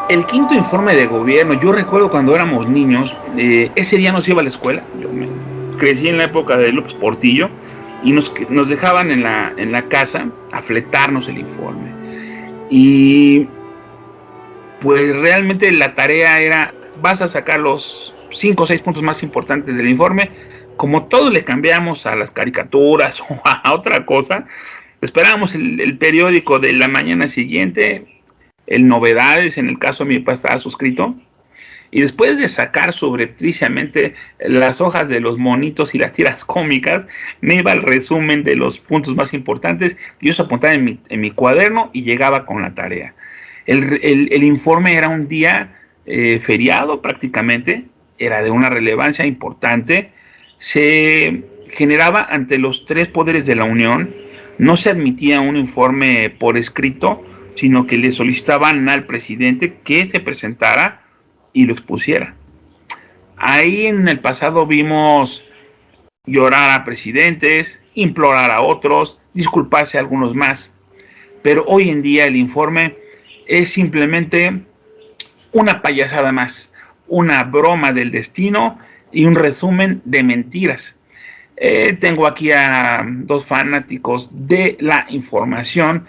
El quinto informe de gobierno, yo recuerdo cuando éramos niños, ese día nos iba a la escuela, crecí en la época de López Portillo, y nos dejaban en la casa a fletarnos el informe. Y pues realmente la tarea era, vas a sacar los 5 o 6 puntos más importantes del informe. Como todos le cambiamos a las caricaturas o a otra cosa, esperábamos el periódico de la mañana siguiente, el Novedades, en el caso de mi papá estaba suscrito, y después de sacar subrepticiamente las hojas de los monitos y las tiras cómicas, me iba al resumen de los puntos más importantes, y yo se apuntaba en mi cuaderno y llegaba con la tarea. El informe era un día feriado prácticamente, era de una relevancia importante, se generaba ante los tres poderes de la Unión, no se admitía un informe por escrito, sino que le solicitaban al presidente que se presentara y lo expusiera. Ahí en el pasado vimos llorar a presidentes, implorar a otros, disculparse a algunos más, pero hoy en día el informe es simplemente una payasada más, una broma del destino y un resumen de mentiras. Tengo aquí a dos fanáticos de la información,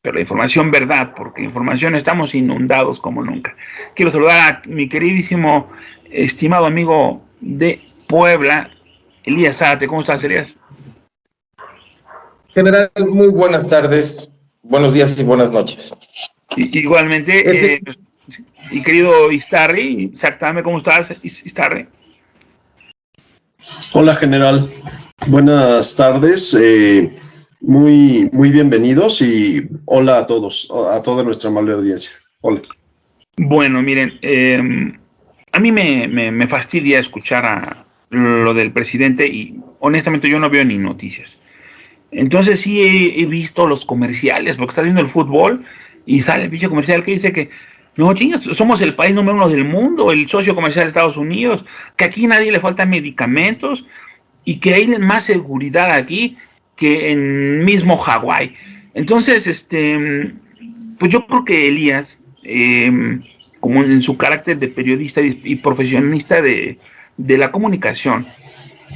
pero la información verdad, porque información estamos inundados como nunca. Quiero saludar a mi queridísimo, estimado amigo de Puebla, Elías Zárate. ¿Cómo estás, Elías? General, muy buenas tardes, buenos días y buenas noches. Igualmente, y querido Istarri, exactamente, ¿cómo estás, Istarri? Hola, general. Buenas tardes. Muy bienvenidos y hola a todos, a toda nuestra amable audiencia. Hola. Bueno, miren, a mí me fastidia escuchar a lo del presidente y honestamente yo no veo ni noticias. Entonces sí he visto los comerciales, porque está viendo el fútbol y sale el pinche comercial que dice que no, chingas, somos el país número 1 del mundo, el socio comercial de Estados Unidos, que aquí nadie le faltan medicamentos y que hay más seguridad aquí que en mismo Hawái. Entonces, pues yo creo que Elías, como en su carácter de periodista y profesionista de la comunicación,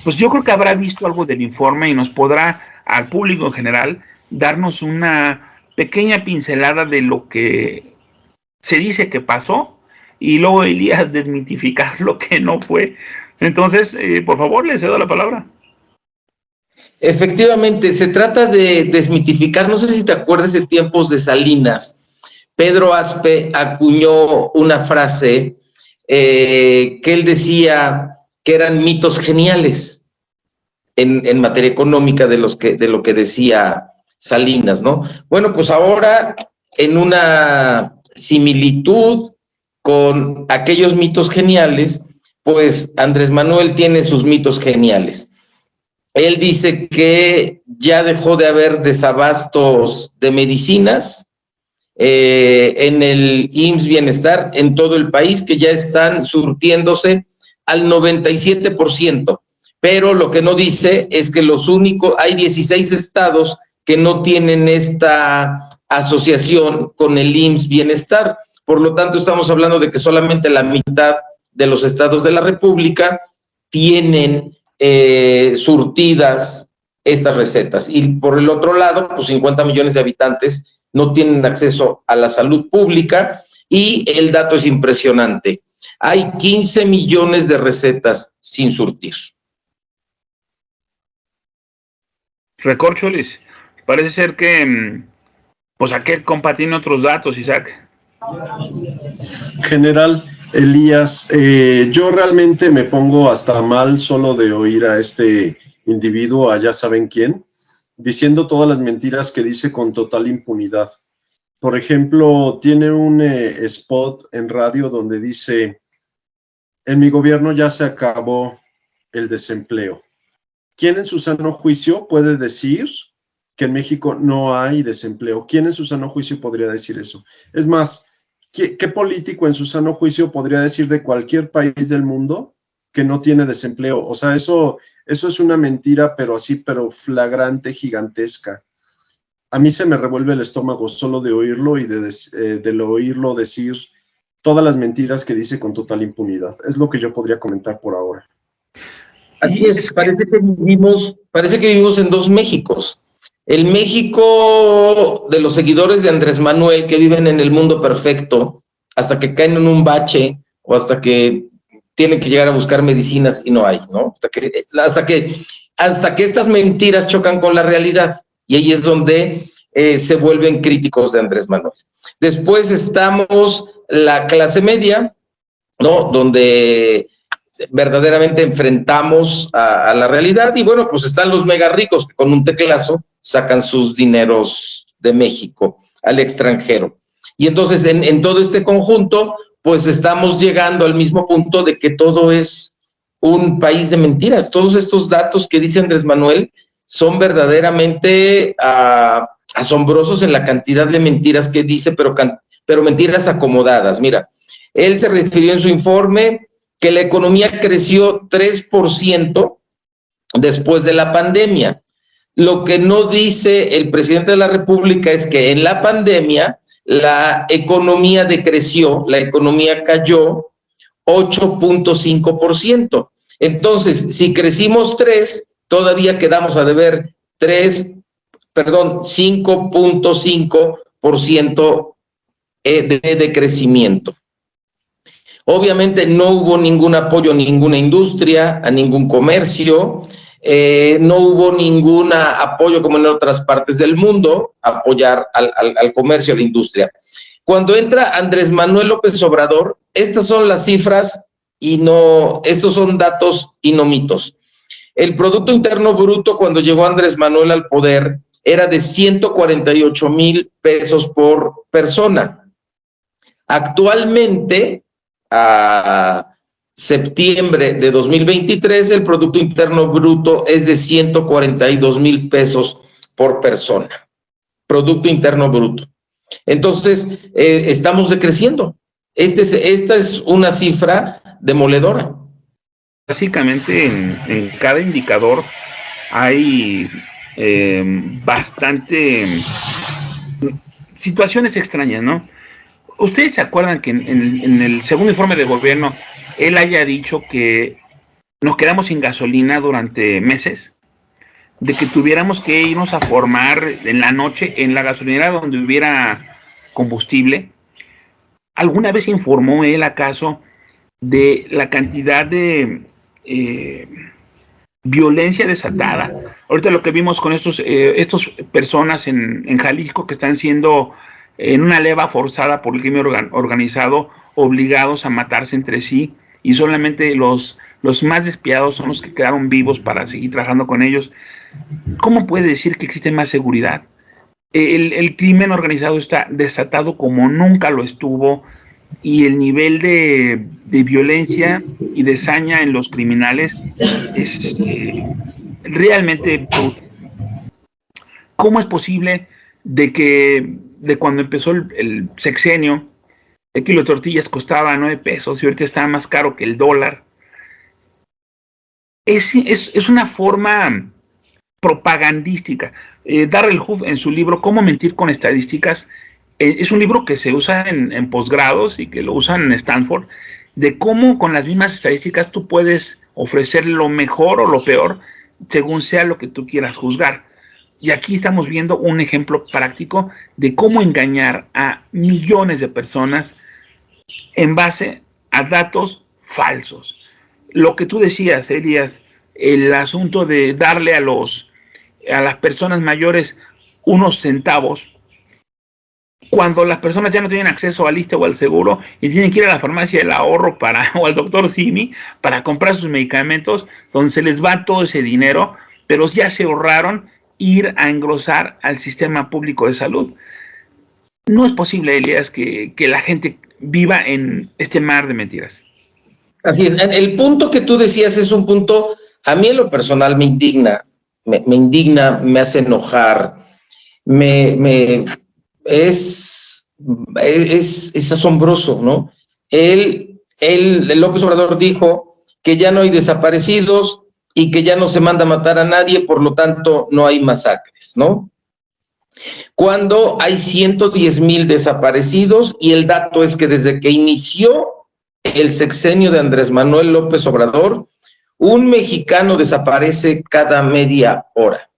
pues yo creo que habrá visto algo del informe y nos podrá, al público en general, darnos una pequeña pincelada de lo que se dice que pasó y luego Elías desmitificar lo que no fue. Entonces, por favor, le cedo la palabra. Efectivamente, se trata de desmitificar, no sé si te acuerdas en tiempos de Salinas, Pedro Aspe acuñó una frase que él decía que eran mitos geniales en materia económica de lo que decía Salinas, ¿no? Bueno, pues ahora en una similitud con aquellos mitos geniales, pues Andrés Manuel tiene sus mitos geniales. Él dice que ya dejó de haber desabastos de medicinas en el IMSS Bienestar en todo el país, que ya están surtiéndose al 97%. Pero lo que no dice es que hay 16 estados que no tienen esta asociación con el IMSS Bienestar. Por lo tanto, estamos hablando de que solamente la mitad de los estados de la República tienen surtidas estas recetas. Y por el otro lado, pues 50 millones de habitantes no tienen acceso a la salud pública y el dato es impresionante. Hay 15 millones de recetas sin surtir. Recorcholis, parece ser que pues aquel compa tiene otros datos, Isaac. General Elías, yo realmente me pongo hasta mal solo de oír a este individuo, a ya saben quién, diciendo todas las mentiras que dice con total impunidad. Por ejemplo, tiene un spot en radio donde dice: en mi gobierno ya se acabó el desempleo. ¿Quién en su sano juicio puede decir que en México no hay desempleo? ¿Quién en su sano juicio podría decir eso? Es más, ¿qué político en su sano juicio podría decir de cualquier país del mundo que no tiene desempleo? O sea, eso es una mentira, pero así, pero flagrante, gigantesca. a mí se me revuelve el estómago solo de oírlo y de oírlo decir todas las mentiras que dice con total impunidad. Es lo que yo podría comentar por ahora. Así es, parece que vivimos en dos Méxicos. El México de los seguidores de Andrés Manuel, que viven en el mundo perfecto, hasta que caen en un bache o hasta que tienen que llegar a buscar medicinas y no hay, ¿no? Hasta que estas mentiras chocan con la realidad, y ahí es donde se vuelven críticos de Andrés Manuel. Después estamos la clase media, ¿no? Donde verdaderamente enfrentamos a la realidad, y bueno, pues están los mega ricos que con un teclazo sacan sus dineros de México al extranjero. Y entonces en todo este conjunto, pues estamos llegando al mismo punto de que todo es un país de mentiras. Todos estos datos que dice Andrés Manuel son verdaderamente asombrosos en la cantidad de mentiras que dice, pero mentiras acomodadas. Mira, él se refirió en su informe que la economía creció 3% después de la pandemia. Lo que no dice el presidente de la República es que en la pandemia la economía decreció, la economía cayó 8.5%. Entonces, si crecimos 3, todavía quedamos a deber 5.5% de crecimiento. Obviamente no hubo ningún apoyo a ninguna industria, a ningún comercio, no hubo ningún apoyo como en otras partes del mundo, apoyar al comercio, a la industria. Cuando entra Andrés Manuel López Obrador, estas son las cifras y no, estos son datos y no mitos. El Producto Interno Bruto cuando llegó Andrés Manuel al poder era de 148,000 pesos por persona. Actualmente, a septiembre de 2023, el Producto Interno Bruto es de 142,000 pesos por persona. Producto Interno Bruto. Entonces, estamos decreciendo. Esta es una cifra demoledora. Básicamente, en cada indicador hay bastante situaciones extrañas, ¿no? ¿Ustedes se acuerdan que en el segundo informe de gobierno él haya dicho que nos quedamos sin gasolina durante meses? De que tuviéramos que irnos a formar en la noche en la gasolinera donde hubiera combustible. ¿Alguna vez informó él acaso de la cantidad de violencia desatada? Ahorita lo que vimos con estos personas en Jalisco que están siendo en una leva forzada por el crimen organizado, obligados a matarse entre sí, y solamente los más despiadados son los que quedaron vivos para seguir trabajando con ellos. ¿Cómo puede decir que existe más seguridad? El crimen organizado está desatado como nunca lo estuvo, y el nivel de violencia y de saña en los criminales es realmente brutal. ¿Cómo es posible de cuando empezó el sexenio, el kilo de tortillas costaba 9 pesos y ahorita está más caro que el dólar? Es una forma propagandística. Darrell Huff, en su libro Cómo mentir con estadísticas, es un libro que se usa en posgrados y que lo usan en Stanford, de cómo con las mismas estadísticas tú puedes ofrecer lo mejor o lo peor según sea lo que tú quieras juzgar. Y aquí estamos viendo un ejemplo práctico de cómo engañar a millones de personas en base a datos falsos. Lo que tú decías, Elías, el asunto de darle a las personas mayores unos centavos, cuando las personas ya no tienen acceso al ISSSTE o al seguro y tienen que ir a la farmacia del ahorro o al doctor Simi para comprar sus medicamentos, donde se les va todo ese dinero, pero ya se ahorraron ir a engrosar al sistema público de salud. No es posible, Elías, que la gente viva en este mar de mentiras. Así, el punto que tú decías es un punto, a mí en lo personal me indigna, me hace enojar, es asombroso, ¿no? El López Obrador dijo que ya no hay desaparecidos y que ya no se manda a matar a nadie, por lo tanto no hay masacres, ¿no? Cuando hay 110,000 desaparecidos y el dato es que desde que inició el sexenio de Andrés Manuel López Obrador, un mexicano desaparece cada media hora.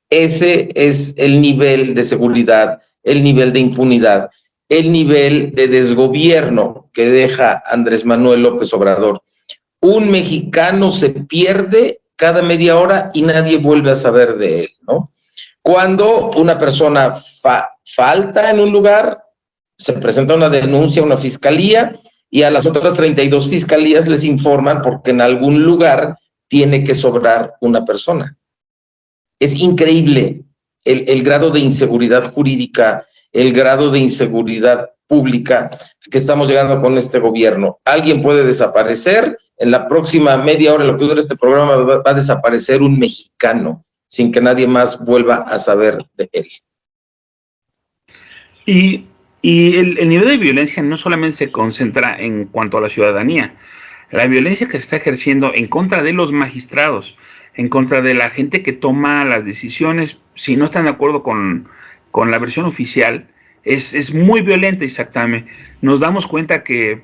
Ese es el nivel de seguridad, el nivel de impunidad, el nivel de desgobierno que deja Andrés Manuel López Obrador. Un mexicano se pierde cada media hora y nadie vuelve a saber de él, ¿no? Cuando una persona falta en un lugar, se presenta una denuncia a una fiscalía y a las otras 32 fiscalías les informan porque en algún lugar tiene que sobrar una persona. Es increíble el grado de inseguridad jurídica, el grado de inseguridad pública que estamos llegando con este gobierno. Alguien puede desaparecer, en la próxima media hora, en lo que dura este programa, va a desaparecer un mexicano, sin que nadie más vuelva a saber de él. Y el nivel de violencia no solamente se concentra en cuanto a la ciudadanía, la violencia que se está ejerciendo en contra de los magistrados, en contra de la gente que toma las decisiones, si no están de acuerdo con la versión oficial, es muy violenta, exactamente. Nos damos cuenta que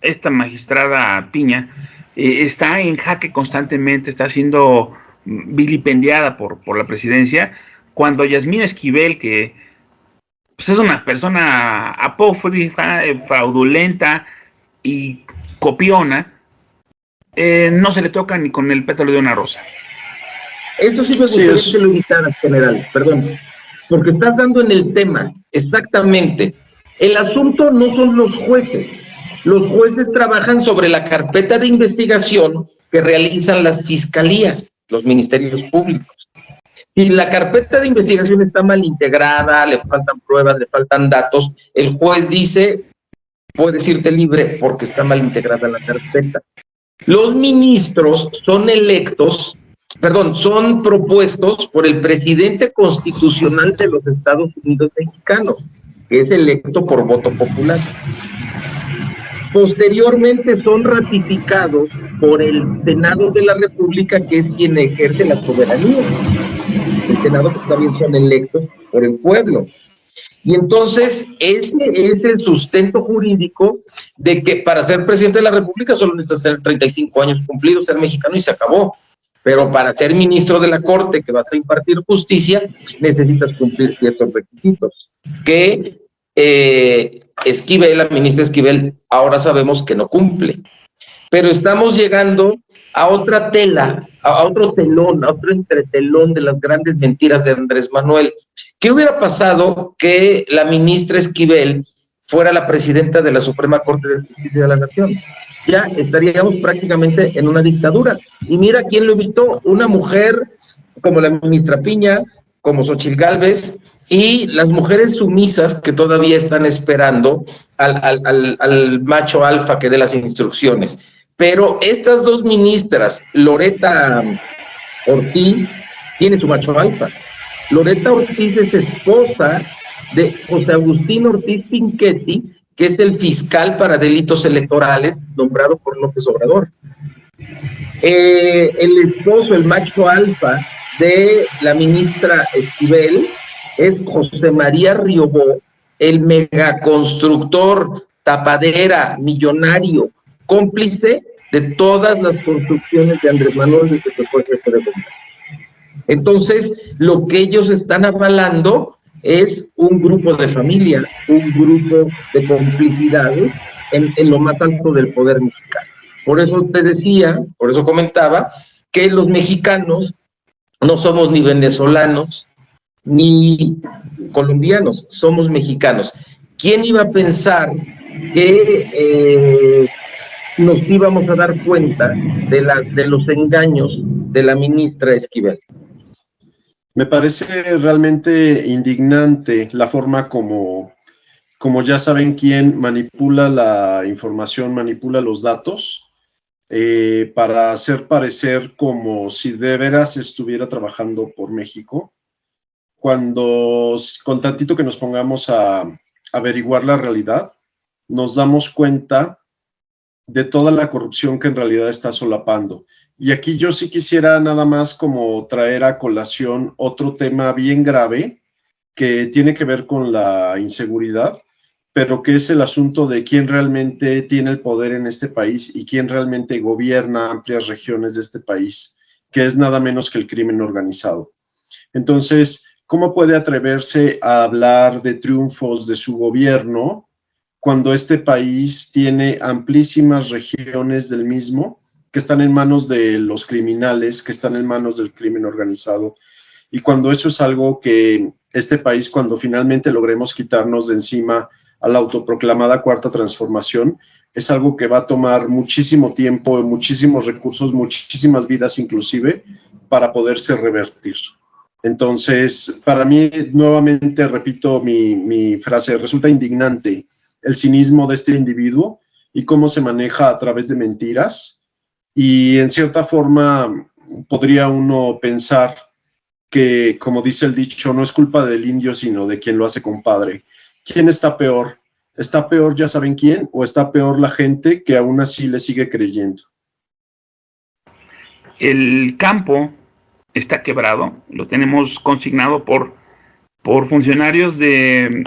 esta magistrada Piña está en jaque constantemente, está siendo vilipendiada por la presidencia, cuando Yasmín Esquivel, que pues es una persona apócrifa, fraudulenta y copiona, no se le toca ni con el pétalo de una rosa. Eso sí me gustaría que lo evitaras, general, perdón, porque estás dando en el tema, exactamente. El asunto no son los jueces. Los jueces trabajan sobre la carpeta de investigación que realizan las fiscalías, los ministerios públicos. Si la carpeta de investigación está mal integrada, le faltan pruebas, le faltan datos, el juez dice, puedes irte libre porque está mal integrada la carpeta. Los ministros son son propuestos por el presidente constitucional de los Estados Unidos mexicanos, que es electo por voto popular. Posteriormente son ratificados por el Senado de la República, que es quien ejerce la soberanía. El Senado también son electos por el pueblo. Y entonces, ese es el sustento jurídico de que para ser presidente de la República solo necesitas tener 35 años cumplidos, ser mexicano y se acabó. Pero para ser ministro de la Corte, que vas a impartir justicia, necesitas cumplir ciertos requisitos. Que Esquivel, la ministra Esquivel, ahora sabemos que no cumple. Pero estamos llegando a otra tela, a otro telón, a otro entretelón de las grandes mentiras de Andrés Manuel. ¿Qué hubiera pasado que la ministra Esquivel fuera la presidenta de la Suprema Corte de Justicia de la Nación? Ya estaríamos prácticamente en una dictadura. Y mira quién lo evitó, una mujer como la ministra Piña, como Xochitl Gálvez, y las mujeres sumisas que todavía están esperando al macho alfa que dé las instrucciones. Pero estas dos ministras, Loreta Ortiz, tiene su macho alfa. Loreta Ortiz es esposa de José Agustín Ortiz Pinchetti, que es el fiscal para delitos electorales nombrado por López Obrador. El esposo, el macho alfa de la ministra Esquivel, es José María Riobó, el megaconstructor, tapadera, millonario, cómplice de todas las construcciones de Andrés Manuel desde que fue jefe de gobierno. Entonces, lo que ellos están avalando es un grupo de familia, un grupo de complicidades en lo más alto del poder mexicano. Por eso te decía, por eso comentaba, que los mexicanos no somos ni venezolanos ni colombianos, somos mexicanos. ¿Quién iba a pensar que nos íbamos a dar cuenta de los engaños de la ministra Esquivel? Me parece realmente indignante la forma como ya saben quién manipula la información, manipula los datos, para hacer parecer como si de veras estuviera trabajando por México, cuando con tantito que nos pongamos a averiguar la realidad, nos damos cuenta de toda la corrupción que en realidad está solapando. Y aquí yo sí quisiera nada más como traer a colación otro tema bien grave que tiene que ver con la inseguridad, pero que es el asunto de quién realmente tiene el poder en este país y quién realmente gobierna amplias regiones de este país, que es nada menos que el crimen organizado. Entonces, ¿cómo puede atreverse a hablar de triunfos de su gobierno cuando este país tiene amplísimas regiones del mismo que están en manos de los criminales, que están en manos del crimen organizado? Y cuando eso es algo que este país, cuando finalmente logremos quitarnos de encima a la autoproclamada Cuarta Transformación, es algo que va a tomar muchísimo tiempo, muchísimos recursos, muchísimas vidas inclusive, para poderse revertir. Entonces, para mí, nuevamente repito mi frase, resulta indignante el cinismo de este individuo y cómo se maneja a través de mentiras. Y en cierta forma podría uno pensar que, como dice el dicho, no es culpa del indio, sino de quien lo hace compadre. ¿Quién está peor? ¿Está peor ya saben quién? ¿O está peor la gente que aún así le sigue creyendo? El campo está quebrado, lo tenemos consignado por funcionarios de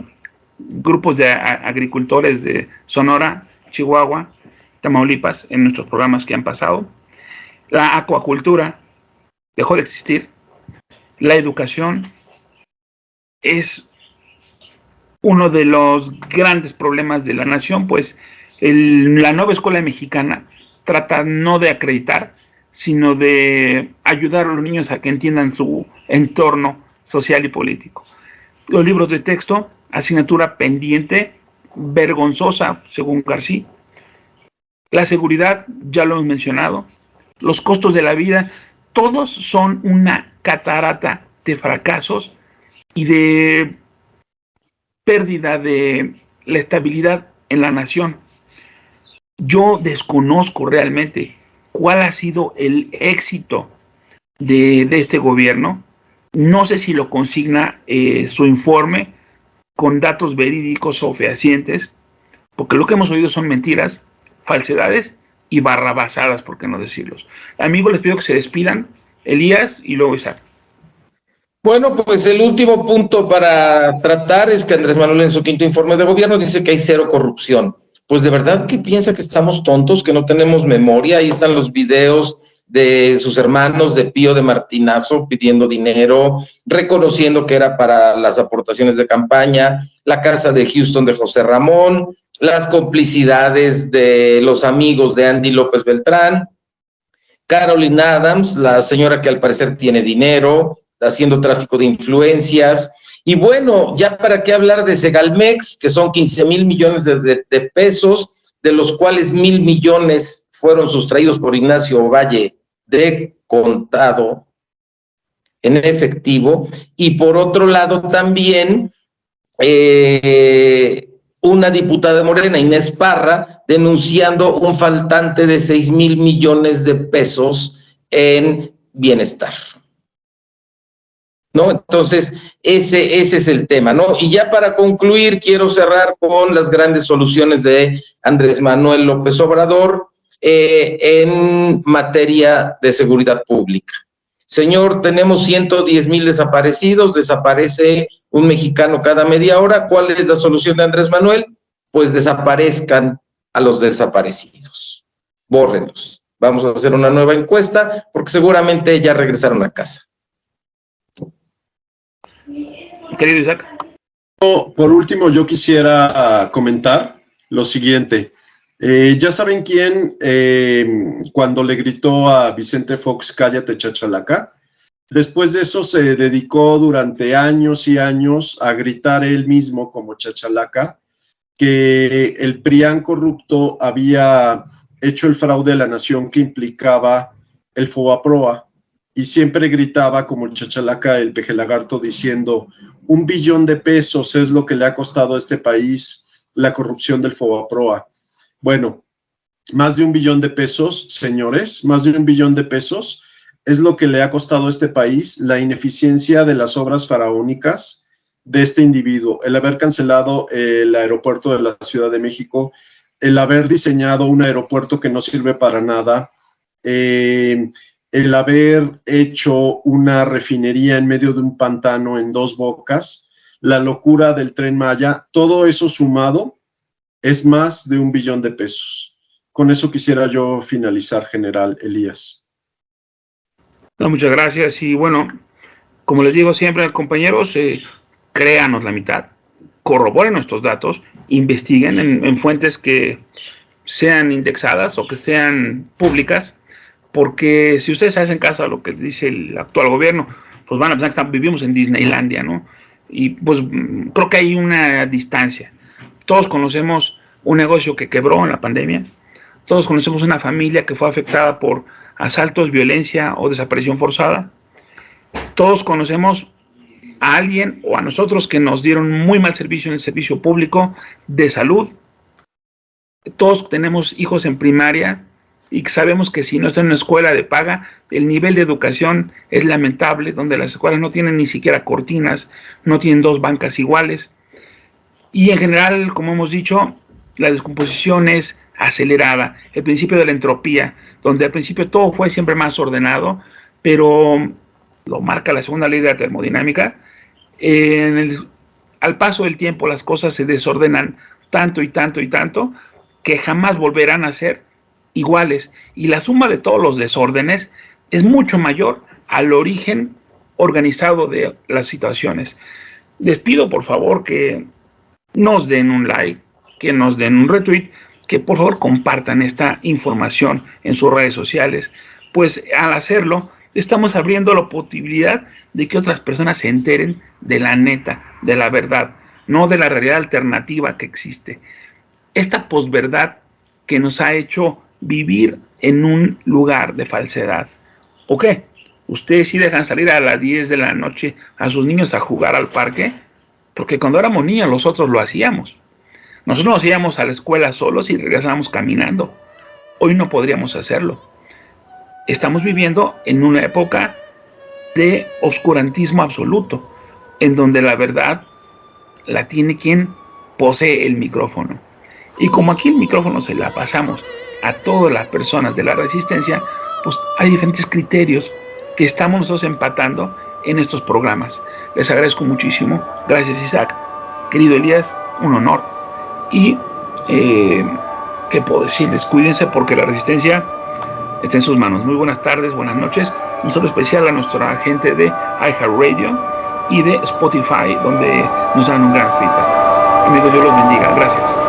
grupos de agricultores de Sonora, Chihuahua, Tamaulipas, en nuestros programas que han pasado. La acuacultura dejó de existir. La educación es uno de los grandes problemas de la nación, pues la nueva escuela mexicana trata no de acreditar, sino de ayudar a los niños a que entiendan su entorno social y político. Los libros de texto, asignatura pendiente, vergonzosa, según García. La seguridad, ya lo hemos mencionado. Los costos de la vida, todos son una catarata de fracasos y de pérdida de la estabilidad en la nación. Yo desconozco realmente cuál ha sido el éxito de este gobierno. No sé si lo consigna su informe con datos verídicos o fehacientes, porque lo que hemos oído son mentiras, falsedades y barrabasadas, por qué no decirlos. Amigos, les pido que se despidan, Elías y luego Isaac. Bueno, pues el último punto para tratar es que Andrés Manuel en su quinto informe de gobierno dice que hay cero corrupción. Pues de verdad que piensa que estamos tontos, que no tenemos memoria. Ahí están los videos de sus hermanos de Pío de Martinazo pidiendo dinero, reconociendo que era para las aportaciones de campaña, la casa de Houston de José Ramón, las complicidades de los amigos de Andy López Beltrán, Caroline Adams, la señora que al parecer tiene dinero, haciendo tráfico de influencias. Y bueno, ya para qué hablar de Segalmex, que son 15,000 millones de pesos, de los cuales 1,000 millones fueron sustraídos por Ignacio Valle de contado en efectivo. Y por otro lado también una diputada de Morena, Inés Parra, denunciando un faltante de 6,000 millones de pesos en bienestar, ¿no? Entonces, ese es el tema, ¿no? Y ya para concluir, quiero cerrar con las grandes soluciones de Andrés Manuel López Obrador en materia de seguridad pública. Señor, tenemos 110,000 desaparecidos, desaparece un mexicano cada media hora. ¿Cuál es la solución de Andrés Manuel? Pues desaparezcan a los desaparecidos, bórrenlos. Vamos a hacer una nueva encuesta porque seguramente ya regresaron a casa. Querido Isaac. Por último, yo quisiera comentar lo siguiente. Ya saben quién, cuando le gritó a Vicente Fox, cállate chachalaca, después de eso se dedicó durante años y años a gritar él mismo como chachalaca, que el PRIAN corrupto había hecho el fraude a la nación que implicaba el FOBAPROA, y siempre gritaba como el chachalaca, el pejelagarto, diciendo 1 billón de pesos es lo que le ha costado a este país la corrupción del FOBAPROA. Bueno, más de 1 billón de pesos, señores, más de 1 billón de pesos es lo que le ha costado a este país la ineficiencia de las obras faraónicas de este individuo, el haber cancelado el aeropuerto de la Ciudad de México, el haber diseñado un aeropuerto que no sirve para nada, el haber hecho una refinería en medio de un pantano en Dos Bocas, la locura del Tren Maya, todo eso sumado es más de 1 billón de pesos. Con eso quisiera yo finalizar, general Elías. No, muchas gracias. Y bueno, como les digo siempre, compañeros, créanos la mitad, corroboren nuestros datos, investiguen en fuentes que sean indexadas o que sean públicas, porque si ustedes hacen caso a lo que dice el actual gobierno, pues van a pensar que vivimos en Disneylandia, ¿no? Y pues creo que hay una distancia. Todos conocemos un negocio que quebró en la pandemia, todos conocemos una familia que fue afectada por asaltos, violencia o desaparición forzada, todos conocemos a alguien o a nosotros que nos dieron muy mal servicio en el servicio público de salud. Todos tenemos hijos en primaria y sabemos que si no están en una escuela de paga, el nivel de educación es lamentable, donde las escuelas no tienen ni siquiera cortinas, no tienen 2 bancas iguales. Y en general, como hemos dicho, la descomposición es acelerada. El principio de la entropía, donde al principio todo fue siempre más ordenado, pero lo marca la segunda ley de la termodinámica. Al paso del tiempo las cosas se desordenan tanto y tanto y tanto que jamás volverán a ser iguales. Y la suma de todos los desórdenes es mucho mayor al origen organizado de las situaciones. Les pido por favor que nos den un like, que nos den un retweet, que por favor compartan esta información en sus redes sociales, pues al hacerlo estamos abriendo la posibilidad de que otras personas se enteren de la neta, de la verdad, no de la realidad alternativa que existe. Esta posverdad que nos ha hecho vivir en un lugar de falsedad. ¿O qué? ¿Ustedes sí dejan salir a las 10 de la noche a sus niños a jugar al parque? Porque cuando éramos niños nosotros lo hacíamos. Nosotros nos íbamos a la escuela solos y regresábamos caminando. Hoy no podríamos hacerlo. Estamos viviendo en una época de oscurantismo absoluto, en donde la verdad la tiene quien posee el micrófono. Y como aquí el micrófono se la pasamos a todas las personas de la resistencia, pues hay diferentes criterios que estamos nosotros empatando en estos programas. Les agradezco muchísimo. Gracias, Isaac. Querido Elías, un honor. Y, ¿qué puedo decirles? Cuídense porque la resistencia está en sus manos. Muy buenas tardes, buenas noches. Un saludo especial a nuestra gente de iHeartRadio y de Spotify, donde nos dan un gran feedback. Amigos, Dios los bendiga. Gracias.